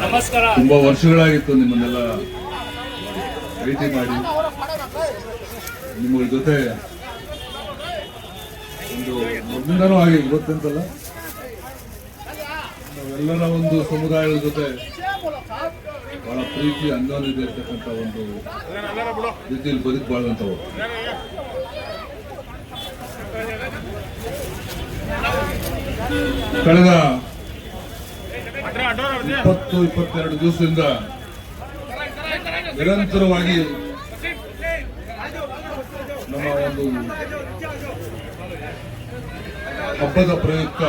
ನಮಸ್ಕಾರ. ತುಂಬಾ ವರ್ಷಗಳಾಗಿತ್ತು ನಿಮ್ಮನ್ನೆಲ್ಲ ಭೇಟಿ ಮಾಡಿ ನಿಮ್ಮ ಜೊತೆ ಒಂದು ಮೊದಲಿಂದನೂ ಹಾಗೆ ಇವತ್ತಂತಲ್ಲ ನಾವೆಲ್ಲರ ಒಂದು ಸಮುದಾಯದ ಜೊತೆ ಬಹಳ ಪ್ರೀತಿ ಅನ್ಯೋನ್ಯತೆ ಇರ್ತಕ್ಕಂಥ ಒಂದು ರೀತಿಯಲ್ಲಿ ಬದುಕಬಾರ್ದಂಥವು. ಕಳೆದ 20-22 ದಿವಸದಿಂದ ನಿರಂತರವಾಗಿ ನಮ್ಮ ಒಂದು ಹಬ್ಬದ ಪ್ರಯುಕ್ತ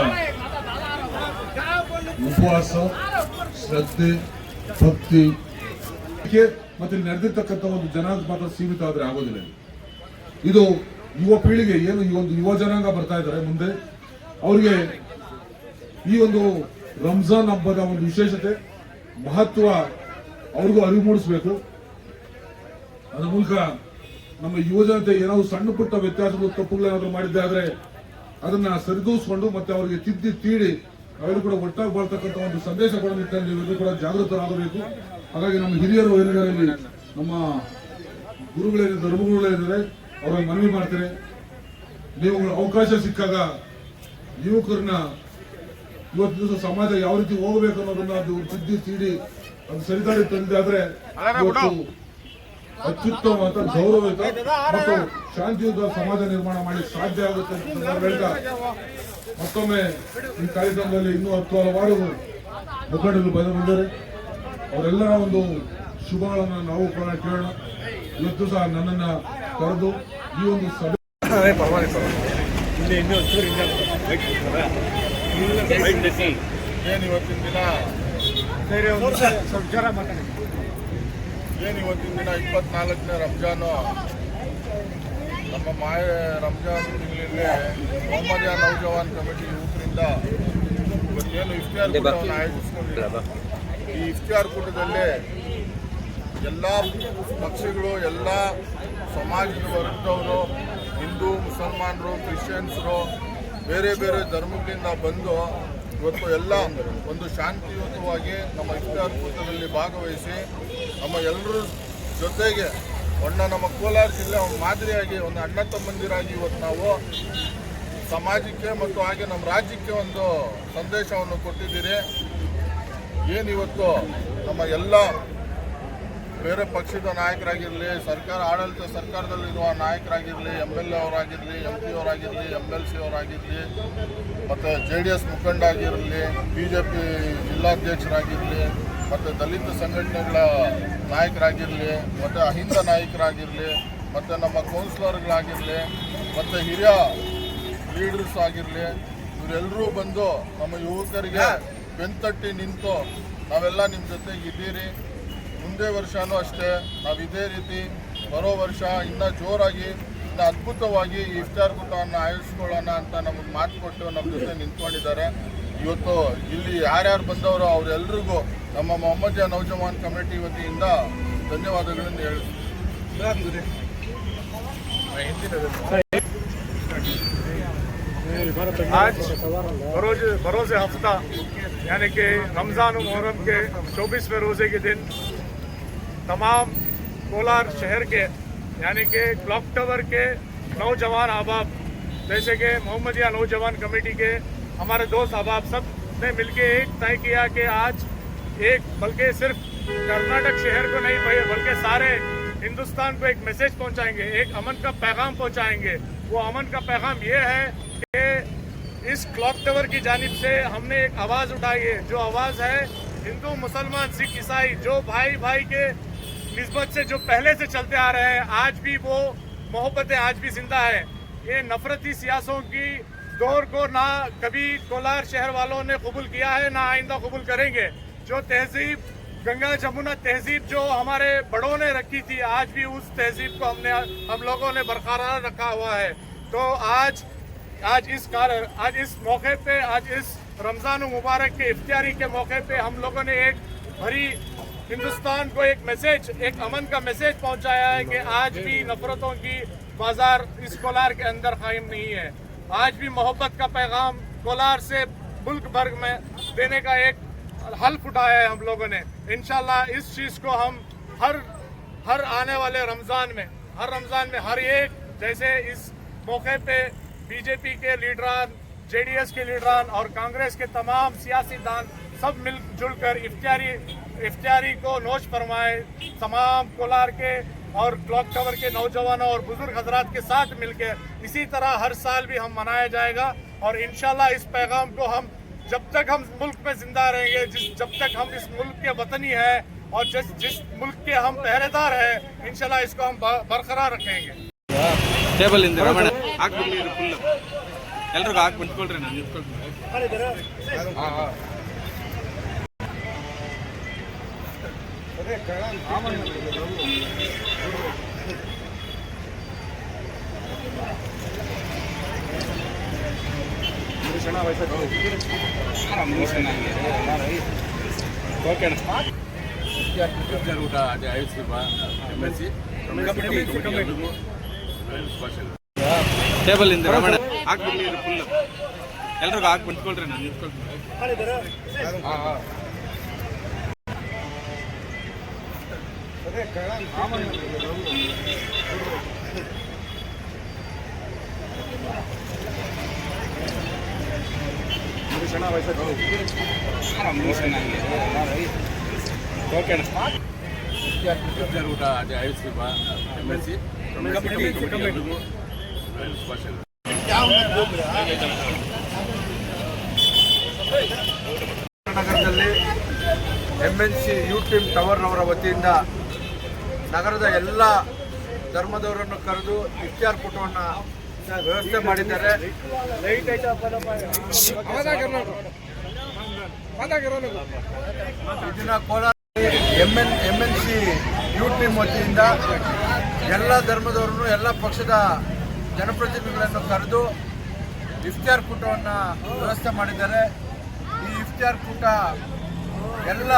ಉಪವಾಸ, ಶ್ರದ್ಧೆ, ಭಕ್ತಿ ಮತ್ತೆ ನಡೆದಿರ್ತಕ್ಕಂಥ ಒಂದು ಜನಾಂಗ ಮಾತ್ರ ಸೀಮಿತ ಆದ್ರೆ ಆಗೋದಿಲ್ಲ. ಇದು ಯುವ ಪೀಳಿಗೆ ಏನು ಈ ಒಂದು ಯುವ ಜನಾಂಗ ಬರ್ತಾ ಇದ್ದಾರೆ ಮುಂದೆ, ಅವ್ರಿಗೆ ಈ ಒಂದು ರಂಜಾನ್ ಹಬ್ಬದ ಒಂದು ವಿಶೇಷತೆ, ಮಹತ್ವ ಅವ್ರಿಗೂ ಅರಿವು ಮೂಡಿಸಬೇಕು. ಅದ್ರ ಮೂಲಕ ನಮ್ಮ ಯುವ ಜನತೆ ಏನಾದ್ರು ಸಣ್ಣ ಪುಟ್ಟ ವ್ಯತ್ಯಾಸಗಳು, ತಪ್ಪುಗಳೇನಾದ್ರು ಮಾಡಿದ್ದೆ ಆದ್ರೆ ಅದನ್ನ ಸರಿದೂಗಿಸ್ಕೊಂಡು ಮತ್ತೆ ಅವರಿಗೆ ತಿದ್ದಿ ತೀಡಿ ನಾವೆಲ್ಲರೂ ಕೂಡ ಒಟ್ಟಾಗಿ ಬಾಳ್ತಕ್ಕಂಥ ಒಂದು ಸಂದೇಶ ಕೊಡೋ ನಿಟ್ಟಿನಲ್ಲಿ ನೀವೆಲ್ಲರೂ ಕೂಡ ಜಾಗೃತರಾಗಬೇಕು. ಹಾಗಾಗಿ ನಮ್ಮ ಹಿರಿಯರು ಏನಿದ್ದಾರೆ, ನಮ್ಮ ಗುರುಗಳೇನಿದ್ದಾರೆ, ಧರ್ಮಗುರುಗಳೇನಿದ್ದಾರೆ, ಅವ್ರಿಗೆ ಮನವಿ ಮಾಡ್ತೇನೆ, ನೀವು ಅವಕಾಶ ಸಿಕ್ಕಾಗ ಯುವಕರನ್ನ ಇವತ್ತು ದಿವಸ ಸಮಾಜ ಯಾವ ರೀತಿ ಹೋಗಬೇಕು ಅನ್ನೋದನ್ನ ಅದು ತಿದ್ದಿ ತೀಡಿ ಅದು ಸರಿದಾರಿ ತಂದಾದ್ರೆ ಇವತ್ತು ಅತ್ಯುತ್ತಮವಾದ ಗೌರವಯುತ ಮತ್ತು ಶಾಂತಿಯುತ ಸಮಾಜ ನಿರ್ಮಾಣ ಮಾಡಿ ಸಾಧ್ಯ ಆಗುತ್ತೆ ಅಂತ ಹೇಳ್ತಾ ಮತ್ತೊಮ್ಮೆ ಈ ಕಾರ್ಯಕ್ರಮದಲ್ಲಿ ಇನ್ನೂ 10 ಹಲವಾರು ಮುಖಂಡರು ಬಂದಿದ್ದಾರೆ. ಅವರೆಲ್ಲರ ಒಂದು ಶುಭಗಳನ್ನು ನಾವು ಕೂಡ ಕೇಳೋಣ. ಇವತ್ತು ಸಹ ನನ್ನನ್ನ ಕರೆದು ಈ ಒಂದು ಸಭೆ ಏನಿವತ್ತಿನ ದಿನ 24ನೇ ರಂಜಾನು, ನಮ್ಮ ರಂಜಾನ್ ತಿಂಗಳಲ್ಲಿ ಮೊಹಮ್ಮದಿಯಾ ನೌಜವಾನ್ ಕಮಿಟಿ ಯುವಕರಿಂದ ಇವತ್ತೇನು ಇಫ್ತಿಯಾರ್ ಕೂಟವನ್ನು ಆಯೋಜಿಸಿಕೊಂಡಿದ್ದಾರೆ. ಈ ಇಫ್ತಿಯಾರ್ ಕೂಟದಲ್ಲಿ ಎಲ್ಲ ಪಕ್ಷಗಳು, ಎಲ್ಲ ಸಮಾಜದ ವರ್ಗದವರು, ಹಿಂದೂ, ಮುಸಲ್ಮಾನರು, ಕ್ರಿಶ್ಚಿಯನ್ಸರು, ಬೇರೆ ಬೇರೆ ಧರ್ಮಗಳಿಂದ ಬಂದು ಇವತ್ತು ಎಲ್ಲ ಒಂದು ಶಾಂತಿಯುತವಾಗಿ ನಮ್ಮ ಇಫ್ತಿಯಾರ್ ಕೂಟದಲ್ಲಿ ಭಾಗವಹಿಸಿ ನಮ್ಮ ಎಲ್ಲರ ಜೊತೆಗೆ ನಮ್ಮ ಕೋಲಾರ ಜಿಲ್ಲೆ ಒಂದು ಮಾದರಿಯಾಗಿ ಒಂದು ಅಣ್ಣ ತಮ್ಮಂದಿರಾಗಿ ಇವತ್ತು ನಾವು ಸಮಾಜಕ್ಕೆ ಮತ್ತು ಹಾಗೆ ನಮ್ಮ ರಾಜ್ಯಕ್ಕೆ ಒಂದು ಸಂದೇಶವನ್ನು ಕೊಟ್ಟಿದ್ದೀರಿ. ಏನಿವತ್ತು ನಮ್ಮ ಎಲ್ಲ ಬೇರೆ ಪಕ್ಷದ ನಾಯಕರಾಗಿರಲಿ, ಸರ್ಕಾರದಲ್ಲಿರುವ ನಾಯಕರಾಗಿರಲಿ, MLA ಅವರಾಗಿರಲಿ, MP ಅವರಾಗಿರಲಿ, MLC ಅವರಾಗಿರಲಿ, ಮತ್ತು JDS ಮುಖಂಡ ಆಗಿರಲಿ, BJP ಜಿಲ್ಲಾಧ್ಯಕ್ಷರಾಗಿರಲಿ, ಮತ್ತು ದಲಿತ ಸಂಘಟನೆಗಳ ನಾಯಕರಾಗಿರಲಿ, ಮತ್ತು ಅಹಿಂದ ನಾಯಕರಾಗಿರಲಿ, ಮತ್ತು ನಮ್ಮ ಕೌನ್ಸಿಲರ್ಗಳಾಗಿರಲಿ, ಮತ್ತು ಹಿರಿಯ ಲೀಡರ್ಸ್ ಆಗಿರಲಿ, ಇವರೆಲ್ಲರೂ ಬಂದು ನಮ್ಮ ಯುವಕರಿಗೆ ಬೆನ್ತಟ್ಟಿ ನಿಂತು ನಾವೆಲ್ಲ ನಿಮ್ಮ ಜೊತೆಗೆ ಇದ್ದೀರಿ. ಮುಂದೆ ವರ್ಷವೂ ಅಷ್ಟೇ ನಾವು ಇದೇ ರೀತಿ ಬರೋ ವರ್ಷ ಇನ್ನೂ ಜೋರಾಗಿ, ಇನ್ನೂ ಅದ್ಭುತವಾಗಿ ಈ ಇಫ್ತಾರ್ ಕೂಟವನ್ನು ಆಯೋಜಿಸ್ಕೊಳ್ಳೋಣ ಅಂತ ನಮಗೆ ಮಾತು ಕೊಟ್ಟು ನಮ್ಮ ಜೊತೆ ನಿಂತ್ಕೊಂಡಿದ್ದಾರೆ. ಇವತ್ತು ಇಲ್ಲಿ ಯಾರ್ಯಾರು ಬಂದವರು ಅವರೆಲ್ಲರಿಗೂ ನಮ್ಮ ಮೊಹಮ್ಮದಿಯಾ ನೌಜವಾನ್ ಕಮಿಟಿ ವತಿಯಿಂದ ಧನ್ಯವಾದಗಳನ್ನು ಹೇಳ್ತೀನಿ. आज बरोज़े हफ्ता यानी कि रमज़ान मुहर्रम के 24वें रोज़े के दिन तमाम कोलार शहर के यानी कि क्लॉक टावर के नौजवान अहबाब, जैसे कि मोहम्मदिया नौजवान कमेटी के हमारे दोस्त अहबाब, सब ने मिलकर एक तय किया कि आज एक, बल्कि सिर्फ कर्नाटक शहर को नहीं बल्कि सारे हिंदुस्तान को एक मैसेज पहुंचाएंगे, एक अमन का पैगाम पहुंचाएंगे। वो अमन का पैगाम ये है कि इस क्लॉक टावर की जानिब से हमने एक आवाज़ उठाई है, जो आवाज़ है हिंदू, मुसलमान, सिख, ईसाई, जो भाई भाई के निस्बत से जो पहले से चलते आ रहे हैं, आज भी वो मोहब्बतें आज भी जिंदा है। ये नफरती सियासों की दौर को ना कभी कोलार शहर वालों ने कबूल किया है, ना आइंदा कबूल करेंगे। जो तहजीब, गंगा जमुना तहजीब जो हमारे बड़ों ने रखी थी, आज भी उस तहजीब को हम लोगों ने बरकरार रखा हुआ है। तो आज इस मौके पे, आज इस रमज़ान मुबारक के इफ्तियारी के मौके पे हम लोगों ने एक भरी हिंदुस्तान को एक मैसेज, एक अमन का मैसेज पहुंचाया है कि आज भी नफरतों की बाजार इस कोलार के अंदर कायम नहीं है। आज भी मोहब्बत का पैगाम कोलार से मुल्क भर में देने का एक हल्फ उठाया है हम लोगों ने। इंशाल्लाह इस चीज़ को हम हर आने वाले रमज़ान में हर एक, जैसे इस मौके पे बीजेपी के लीडरान, जेडीएस के लीडरान और कांग्रेस के तमाम सियासीदान सब मिलजुल कर इफ्तारी को नोश फरमाए। तमाम कोलार के और क्लॉक टावर के नौजवानों और बुजुर्ग हजरात के साथ मिलकर इसी तरह हर साल भी हम मनाया जाएगा। और इंशाल्लाह इस पैगाम को हम जब तक हम मुल्क में जिंदा रहेंगे, जब तक हम इस मुल्क के वतनी हैं और जिस मुल्क के हम पहरेदार हैं, इंशाल्लाह इसको हम बरकरार रखेंगे। ಟೇಬಲ್ ಇಂದ ರಮಣ ಹಾಕ್ಬಿಡ್ಲಿ ಫುಲ್ ಎಲ್ರಿಗೂ ಹಾಕಿ ಬಿಟ್ಕೊಳ್ರಿ ನಾನು ನಿಂತ್ಕೊಳ್ತೀನಿ ಓಕೆ ಊಟ ಅದೇ ಐಸ್ MLC ಟೇಬಲ್ ಇಂದ ರಮಣ ಹಾಕ್ಬಿಡ್ಲಿ ಫುಲ್ ಎಲ್ರಿಗೂ ಹಾಕಿ ಬಿಟ್ಕೊಳ್ರಿ ನಾನು ನಿಂತ್ಕೊಳ್ತೀನಿ ಓಕೆ ಊಟ ಅದೇ ಐಸ್ MLC ನಗರದಲ್ಲಿ MNC ಯು ಟೀಮ್ ಟವರ್ನವರ ವತಿಯಿಂದ ನಗರದ ಎಲ್ಲ ಧರ್ಮದವರನ್ನು ಕರೆದು ಇಫ್ತಾರ್ ಕೂಟವನ್ನು ವ್ಯವಸ್ಥೆ ಮಾಡಿದ್ದಾರೆ. ಇದನ್ನ ಕೋಲಾರ MNC ಯು ಟೀಮ್ ವತಿಯಿಂದ ಎಲ್ಲ ಧರ್ಮದವರನ್ನು, ಎಲ್ಲ ಪಕ್ಷದ ಜನಪ್ರತಿನಿಧಿಗಳನ್ನು ಕರೆದು ಇಫ್ತಾರ್ ಕೂಟವನ್ನು ವ್ಯವಸ್ಥೆ ಮಾಡಿದ್ದಾರೆ. ಈ ಇಫ್ತಾರ್ ಕೂಟ ಎಲ್ಲ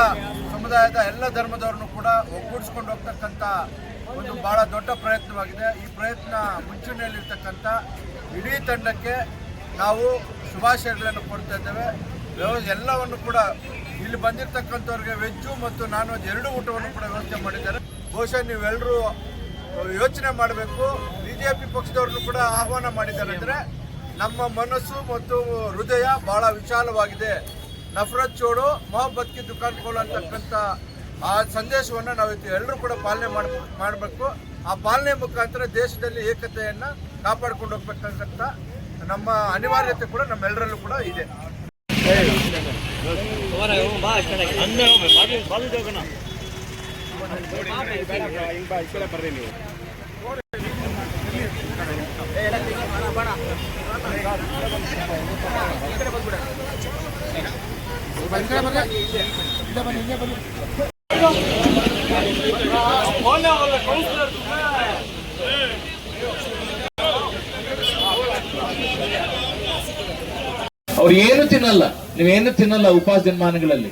ಸಮುದಾಯದ ಎಲ್ಲ ಧರ್ಮದವರನ್ನು ಕೂಡ ಒಗ್ಗೂಡಿಸ್ಕೊಂಡು ಹೋಗ್ತಕ್ಕಂಥ ಒಂದು ಬಹಳ ದೊಡ್ಡ ಪ್ರಯತ್ನವಾಗಿದೆ. ಈ ಪ್ರಯತ್ನ ಮುಂಚೂಣಿಯಲ್ಲಿರ್ತಕ್ಕಂಥ ಇಡೀ ತಂಡಕ್ಕೆ ನಾವು ಶುಭಾಶಯಗಳನ್ನು ಕೊಡ್ತಾ ಇದ್ದೇವೆ. ಎಲ್ಲವನ್ನು ಕೂಡ ಇಲ್ಲಿ ಬಂದಿರತಕ್ಕಂಥವ್ರಿಗೆ ವೆಜ್ಜು ಮತ್ತು ನಾನ್ ವೆಜ್ ಎರಡೂ ಊಟವನ್ನು ಕೂಡ ವ್ಯವಸ್ಥೆ ಮಾಡಿದ್ದಾರೆ. ಬಹುಶಃ ನೀವೆಲ್ಲರೂ ಯೋಚನೆ ಮಾಡಬೇಕು. ಬಿಜೆಪಿ ಪಕ್ಷದವ್ರನ್ನು ಕೂಡ ಆಹ್ವಾನ ಮಾಡಿದ್ದಾರೆ ಅಂದರೆ ನಮ್ಮ ಮನಸ್ಸು ಮತ್ತು ಹೃದಯ ಬಹಳ ವಿಶಾಲವಾಗಿದೆ. ನಫರತ್ ಚೋಡು ಮೊಹಬ್ಬತ್ ಕಿ ದುಕಾನ್ ಖೋಲ್ ಅಂತಕ್ಕಂಥ ಆ ಸಂದೇಶವನ್ನು ನಾವು ಎಲ್ಲರೂ ಕೂಡ ಪಾಲನೆ ಮಾಡಬೇಕು. ಆ ಪಾಲನೆ ಮುಖಾಂತರ ದೇಶದಲ್ಲಿ ಏಕತೆಯನ್ನು ಕಾಪಾಡಿಕೊಂಡು ಹೋಗ್ಬೇಕಂತ ನಮ್ಮ ಅನಿವಾರ್ಯತೆ ಕೂಡ ನಮ್ಮೆಲ್ಲರಲ್ಲೂ ಕೂಡ ಇದೆ. ಅವ್ರು ಏನು ತಿನ್ನಲ್ಲ, ನೀವೇನು ತಿನ್ನಲ್ಲ. ಉಪವಾಸ ದಿನಮಾನಗಳಲ್ಲಿ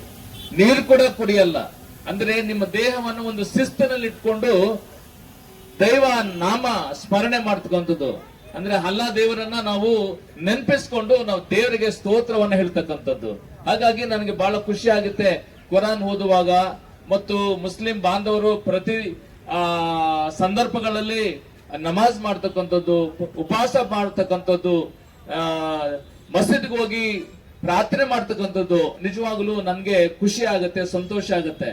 ನೀರು ಕೂಡ ಕುಡಿಯಲ್ಲ. ಅಂದ್ರೆ ನಿಮ್ಮ ದೇಹವನ್ನು ಒಂದು ಶಿಸ್ತಿನಲ್ಲಿ ಇಟ್ಕೊಂಡು ದೈವ ನಾಮ ಸ್ಮರಣೆ ಮಾಡ್ತಕ್ಕಂಥದ್ದು. ಅಂದ್ರೆ ಅಲ್ಲಾ ದೇವರನ್ನ ನಾವು ನೆನಪಿಸ್ಕೊಂಡು ನಾವು ದೇವರಿಗೆ ಸ್ತೋತ್ರವನ್ನ ಹೇಳ್ತಕ್ಕಂಥದ್ದು. ಹಾಗಾಗಿ ನನಗೆ ಬಹಳ ಖುಷಿ ಆಗುತ್ತೆ ಕುರಾನ್ ಓದುವಾಗ ಮತ್ತು ಮುಸ್ಲಿಂ ಬಾಂಧವರು ಪ್ರತಿ ಸಂದರ್ಭಗಳಲ್ಲಿ ನಮಾಜ್ ಮಾಡ್ತಕ್ಕಂಥದ್ದು, ಉಪವಾಸ ಮಾಡ್ತಕ್ಕಂಥದ್ದು, ಮಸೀದ್ಗೆ ಹೋಗಿ ಪ್ರಾರ್ಥನೆ ಮಾಡ್ತಕ್ಕಂಥದ್ದು ನಿಜವಾಗ್ಲೂ ನನ್ಗೆ ಖುಷಿ ಆಗುತ್ತೆ, ಸಂತೋಷ ಆಗುತ್ತೆ.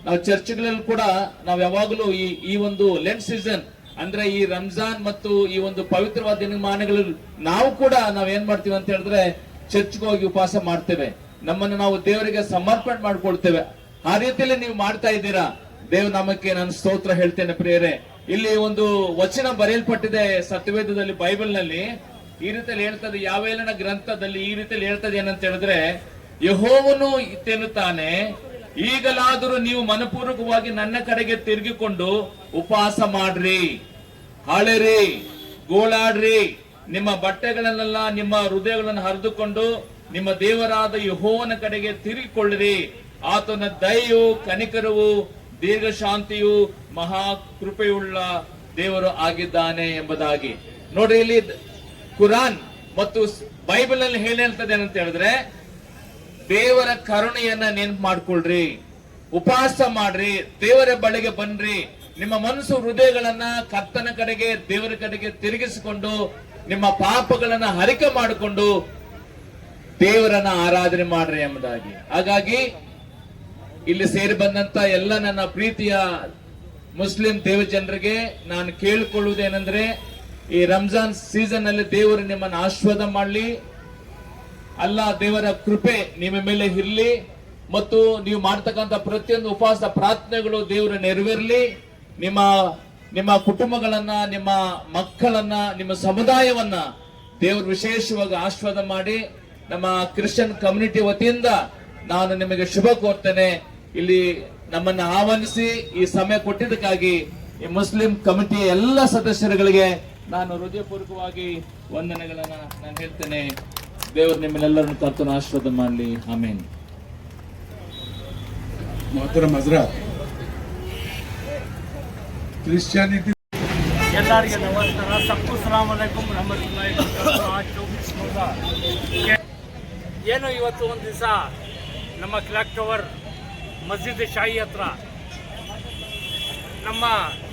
ನಾವು ಚರ್ಚ್ಗಳಲ್ಲಿ ಕೂಡ ನಾವು ಯಾವಾಗಲೂ ಈ ಒಂದು ಲೆಂಟ್ ಸೀಸನ್ ಅಂದ್ರೆ ಈ ರಂಜಾನ್ ಮತ್ತು ಈ ಒಂದು ಪವಿತ್ರವಾದ ದಿನಮಾನಗಳಲ್ಲಿ ನಾವು ಕೂಡ ನಾವೇನ್ ಮಾಡ್ತೀವಿ ಅಂತ ಹೇಳಿದ್ರೆ ಚರ್ಚ್ಗೆ ಹೋಗಿ ಉಪವಾಸ ಮಾಡ್ತೇವೆ. ನಮ್ಮನ್ನು ನಾವು ದೇವರಿಗೆ ಸಮರ್ಪಣೆ ಮಾಡ್ಕೊಳ್ತೇವೆ. ಆ ರೀತಿಯಲ್ಲಿ ನೀವು ಮಾಡ್ತಾ ಇದ್ದೀರಾ. ದೇವ ನಾಮಕ್ಕೆ ನಾನು ಸ್ತೋತ್ರ ಹೇಳ್ತೇನೆ ಪ್ರಿಯರೇ. ಇಲ್ಲಿ ಒಂದು ವಚನ ಬರೆಯಲ್ಪಟ್ಟಿದೆ ಸತ್ಯವೇದದಲ್ಲಿ, ಬೈಬಲ್ ನಲ್ಲಿ. ಈ ರೀತಿಯಲ್ಲಿ ಹೇಳ್ತದೆ, ಯಾವೇಲನ ಗ್ರಂಥದಲ್ಲಿ ಈ ರೀತಿಯಲ್ಲಿ ಹೇಳ್ತದೆ ಏನಂತ ಹೇಳಿದ್ರೆ, ಯೆಹೋವನು ತೆನ್ನುತ್ತಾನೆ, ಈಗಲಾದರೂ ನೀವು ಮನಪೂರ್ವಕವಾಗಿ ನನ್ನ ಕಡೆಗೆ ತಿರುಗಿಕೊಂಡು ಉಪವಾಸ ಮಾಡ್ರಿ, ಹಾಳೆರಿ, ಗೋಳಾಡ್ರಿ, ನಿಮ್ಮ ಬಟ್ಟೆಗಳನ್ನೆಲ್ಲ ನಿಮ್ಮ ಹೃದಯಗಳನ್ನು ಹರಿದುಕೊಂಡು ನಿಮ್ಮ ದೇವರಾದ ಯೆಹೋವನ ಕಡೆಗೆ ತಿರುಗಿಕೊಳ್ಳಿರಿ. ಆತನ ದಯೆಯು, ಕನಿಕರವು, ದೀರ್ಘ ಶಾಂತಿಯು, ಮಹಾ ಕೃಪೆಯುಳ್ಳ ದೇವರು ಆಗಿದ್ದಾನೆ ಎಂಬುದಾಗಿ. ನೋಡ್ರಿ, ಇಲ್ಲಿ ಕುರಾನ್ ಮತ್ತು ಬೈಬಲ್ ಅಲ್ಲಿ ಹೇಳ್ತದೆ ಏನಂತ ಹೇಳಿದ್ರೆ, ದೇವರ ಕರುಣೆಯನ್ನ ನೆನಪು ಮಾಡ್ಕೊಳ್ರಿ, ಉಪವಾಸ ಮಾಡ್ರಿ, ದೇವರ ಬಳಿಗೆ ಬನ್ರಿ, ನಿಮ್ಮ ಮನಸ್ಸು ಹೃದಯಗಳನ್ನ ಕರ್ತನ ಕಡೆಗೆ ದೇವರ ಕಡೆಗೆ ತಿರುಗಿಸಿಕೊಂಡು ನಿಮ್ಮ ಪಾಪಗಳನ್ನ ಹರಿಕೆ ಮಾಡಿಕೊಂಡು ದೇವರನ್ನ ಆರಾಧನೆ ಮಾಡ್ರಿ ಎಂಬುದಾಗಿ. ಹಾಗಾಗಿ ಇಲ್ಲಿ ಸೇರಿ ಬಂದಂತ ಎಲ್ಲ ನನ್ನ ಪ್ರೀತಿಯ ಮುಸ್ಲಿಂ ದೇವ ಜನರಿಗೆ ನಾನು ಕೇಳಿಕೊಳ್ಳುವುದೇನೆಂದ್ರೆ, ಈ ರಂಜಾನ್ ಸೀಸನ್ ನಲ್ಲಿ ದೇವರು ನಿಮ್ಮನ್ನು ಆಶೀರ್ವಾದ ಮಾಡಲಿ, ಅಲ್ಲಾ ದೇವರ ಕೃಪೆ ನಿಮ್ಮ ಮೇಲೆ ಇರಲಿ, ಮತ್ತು ನೀವು ಮಾಡ್ತಕ್ಕಂಥ ಪ್ರತಿಯೊಂದು ಉಪವಾಸ ಪ್ರಾರ್ಥನೆಗಳು ದೇವರು ನೆರವೇರಲಿ. ನಿಮ್ಮ ಕುಟುಂಬಗಳನ್ನ, ನಿಮ್ಮ ಮಕ್ಕಳನ್ನ, ನಿಮ್ಮ ಸಮುದಾಯವನ್ನ ದೇವರು ವಿಶೇಷವಾಗಿ ಆಶೀರ್ವಾದ ಮಾಡಿ. ನಮ್ಮ ಕ್ರಿಶ್ಚಿಯನ್ ಕಮ್ಯುನಿಟಿ ವತಿಯಿಂದ ನಾನು ನಿಮಗೆ ಶುಭ ಕೋರ್ತೇನೆ. ಇಲ್ಲಿ ನಮ್ಮನ್ನು ಆಹ್ವಾನಿಸಿ ಈ ಸಮಯ ಕೊಟ್ಟಿದ್ದಕ್ಕಾಗಿ ಈ ಮುಸ್ಲಿಂ ಕಮಿಟಿಯ ಎಲ್ಲ ಸದಸ್ಯರುಗಳಿಗೆ ನಾನು ಹೃದಯಪೂರ್ವಕವಾಗಿ ವಂದನೆಗಳನ್ನ ನಾನು ಹೇಳ್ತೇನೆ. ದೇವರು ನಿಮ್ಮನ್ನೆಲ್ಲರನ್ನು ಕರ್ತನ ಆಶೀರ್ವಾದ ಮಾಡಲಿ. ಆಮೇನ್. ಮೊಹತರಂ ಹಜರತ್, ಕ್ರಿಶ್ಚಿಯಾನಿಟಿ ಎಲ್ಲರಿಗೆ ನಮಸ್ಕಾರ. ಸಬ್ಕು ಸಲಾಮ್ ಅಲೈಕುಂ ರಹಮತುಲ್ಲಾಹಿ ಏನು ಇವತ್ತು ಒಂದು ದಿವಸ ನಮ್ಮ ಕ್ಲಾಕ್ ಟವರ್ ಮಸ್ಜಿದ್ ಶಾಹಿ ಹತ್ರ ನಮ್ಮ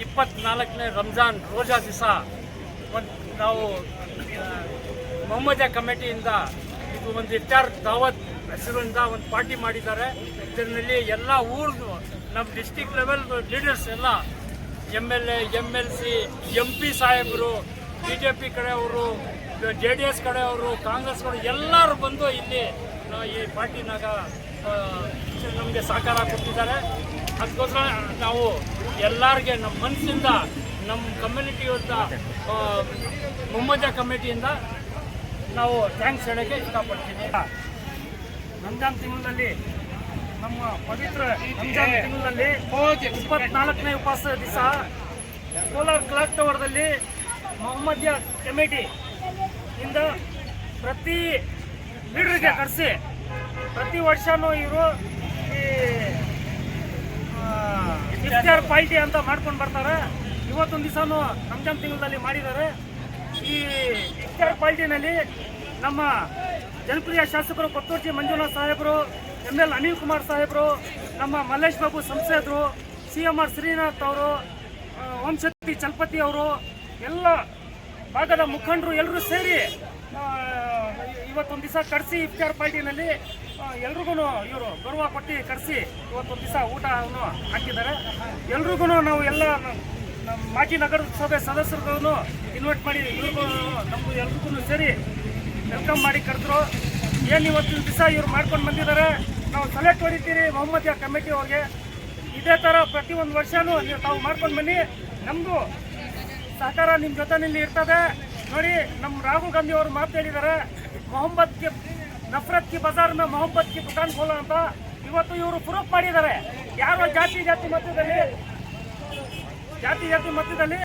24ನೇ ರಂಜಾನ್ ರೋಜಾ ದಿವಸ ನಾವು ಮೊಹಮ್ಮದಿಯಾ ಕಮಿಟಿಯಿಂದ ಇದು ಒಂದು ಇಫ್ತಾರ್ ದಾವತ್ ಹೆಸರಿಂದ ಒಂದು ಪಾರ್ಟಿ ಮಾಡಿದ್ದಾರೆ. ಇದರಲ್ಲಿ ಎಲ್ಲ ಊರ್ದು ನಮ್ಮ ಡಿಸ್ಟಿಕ್ ಲೆವೆಲ್ ಲೀಡರ್ಸ್ ಎಲ್ಲ MLA, MLC, MP ಸಾಹೇಬರು, BJP ಕಡೆಯವರು, JDS ಕಡೆಯವರು, ಕಾಂಗ್ರೆಸ್ ಕಡೆ ಎಲ್ಲರೂ ಬಂದು ಇಲ್ಲಿ ಈ ಪಾರ್ಟಿನಾಗ ನಮಗೆ ಸಹಕಾರ ಕೊಟ್ಟಿದ್ದಾರೆ. ಅದಕ್ಕೋಸ್ಕರ ನಾವು ಎಲ್ಲರಿಗೆ ನಮ್ಮ ಮನಸ್ಸಿಂದ ನಮ್ಮ ಕಮ್ಯುನಿಟಿಯಿಂದ ಮೊಹಮ್ಮದಿಯಾ ಕಮಿಟಿಯಿಂದ ನಾವು ಥ್ಯಾಂಕ್ಸ್ ಹೇಳೋಕ್ಕೆ ಇಷ್ಟಪಡ್ತೀನಿ. ರಂಜಾನ್ ತಿಂಗಳಲ್ಲಿ ನಮ್ಮ ಪವಿತ್ರ ರಂಜಾನ್ ತಿಂಗಳಲ್ಲಿ 24ನೇ ಉಪವಾಸ ದಿವಸ ಕೋಲಾರ ಕ್ಲಾಕ್ ಟವರ್ದಲ್ಲಿ ಮೊಹಮ್ಮದಿಯಾ ಕಮಿಟಿ ಇಂದ ಪ್ರತಿ ಲೀಡರ್ಗೆ ಕರೆಸಿ ಪ್ರತಿ ವರ್ಷನೂ ಇವರು ಈ ಇಫ್ತಾರ್ ಪಾರ್ಟಿ ಅಂತ ಮಾಡ್ಕೊಂಡು ಬರ್ತಾರೆ. ಇವತ್ತೊಂದು ದಿವಸನೂ ರಂಜಾನ್ ತಿಂಗಳಲ್ಲಿ ಮಾಡಿದ್ದಾರೆ. ಈ ಇಫ್ತಾರ್ ಪಾರ್ಟಿನಲ್ಲಿ ನಮ್ಮ ಜನಪ್ರಿಯ ಶಾಸಕರು ಕೊತ್ತೂರ್ಜಿ ಮಂಜುನಾಥ್ ಸಾಹೇಬರು, ML ಅನಿಲ್ ಕುಮಾರ್ ಸಾಹೇಬರು, ನಮ್ಮ ಮಲ್ಲೇಶ್ ಬಾಬು ಸಂಸದರು, CMR ಶ್ರೀನಾಥ್ ಅವರು, ಓಂಶಕ್ತಿ ಚಲಪತಿ ಅವರು, ಎಲ್ಲ ಭಾಗದ ಮುಖಂಡರು ಎಲ್ಲರೂ ಸೇರಿ ಇವತ್ತೊಂದು ದಿವಸ ಕರೆಸಿ ಇಫ್ತಾರ್ ಪಾರ್ಟಿನಲ್ಲಿ ಎಲ್ರಿಗೂ ಇವರು ಗೌರವ ಕೊಟ್ಟು ಕರೆಸಿ ಇವತ್ತೊಂದು ದಿವಸ ಊಟವನ್ನು ಹಾಕಿದ್ದಾರೆ. ಎಲ್ರಿಗೂ ನಾವು ಎಲ್ಲ ನಮ್ಮ ಮಾಜಿ ನಗರಸಭೆ ಸದಸ್ಯರಿಗೂ ಇನ್ವೈಟ್ ಮಾಡಿ ಇವ್ರಿಗೂ ನಮಗೂ ಎಲ್ರಿಗೂ ಸೇರಿ ವೆಲ್ಕಮ್ ಮಾಡಿ ಕರೆದ್ರು. ಏನು ಇವತ್ತಿನ ದಿವಸ ಇವ್ರು ಮಾಡ್ಕೊಂಡು ಬಂದಿದ್ದಾರೆ. ನಾವು ಸೆಲೆಕ್ಟ್ ಹೊಡಿತೀರಿ ಮೊಹಮ್ಮದಿಯಾ ಕಮಿಟಿ ಅವ್ರಿಗೆ. ಇದೇ ಥರ ಪ್ರತಿಯೊಂದು ವರ್ಷವೂ ನೀವು ತಾವು ಮಾಡ್ಕೊಂಡು ಬನ್ನಿ. ನಮ್ಮದು ಸಹಕಾರ ನಿಮ್ಮ ಜೊತೆಯಲ್ಲಿ ಇರ್ತದೆ. ನೋಡಿ, ನಮ್ಮ ರಾಹುಲ್ ಗಾಂಧಿ ಅವರು ಮಾತು ಹೇಳಿದ್ದಾರೆ, ಮೊಹಮ್ಮದ್ ಕೆ ನಫರತ್ ಕಿ ಬಜಾರ್ ಮೇ ಮೊಹಮ್ಮದ್ ಕಿ ದುಕಾನ್ ಖೋಲೋ ಅಂತ. ಇವತ್ತು ಇವರು ಪ್ರೂಫ್ ಮಾಡಿದ್ದಾರೆ. ಯಾರೋ ಜಾತಿ ಮಧ್ಯದಲ್ಲಿ